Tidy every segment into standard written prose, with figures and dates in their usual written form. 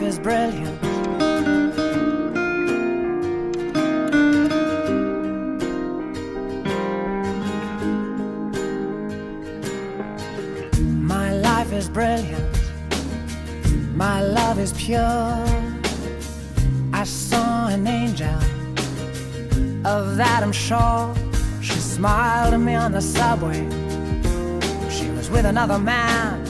is brilliant. My life is brilliant. My love is pure. I saw an angel, of that I'm sure. She smiled at me on the subway. She was with another man,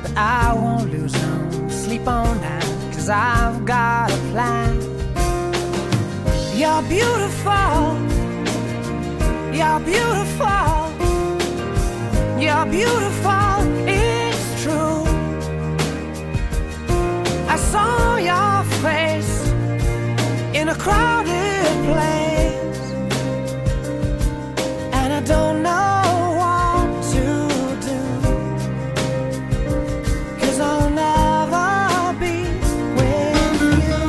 but I won't lose no sleep on that, 'cause I've got a plan. You're beautiful. You're beautiful. You're beautiful. It's true. I saw your face in a crowded place, and I don't know what to do, 'cause I'll never be with you.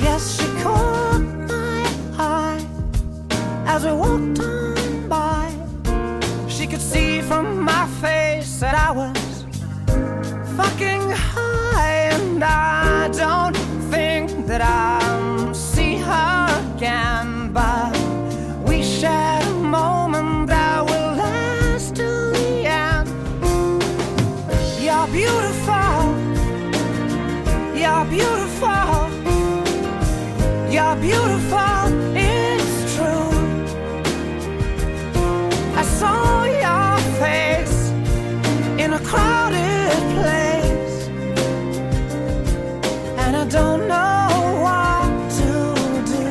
Yes, she caught my eye as we walked on by. She could see from my face that I was fucking high, and I don't think that I'll see her again, but we shared a moment that will last till the end. You're beautiful. You're beautiful. You're beautiful. It's true. I saw your face in a crowded place, and I don't know what to do,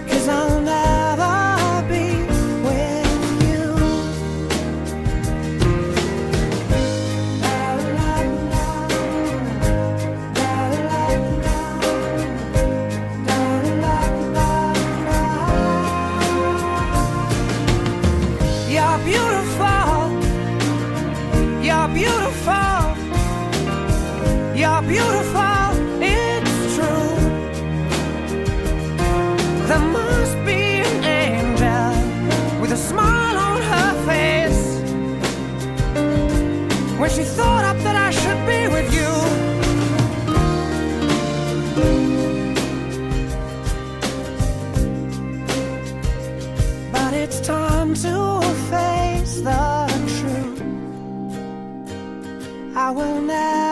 'cause I'll never be with you. You're beautiful. You're beautiful. You're beautiful. It's true. There must be an angel with a smile on her face when she thought up that I should be with you. But it's time to face the truth. I will never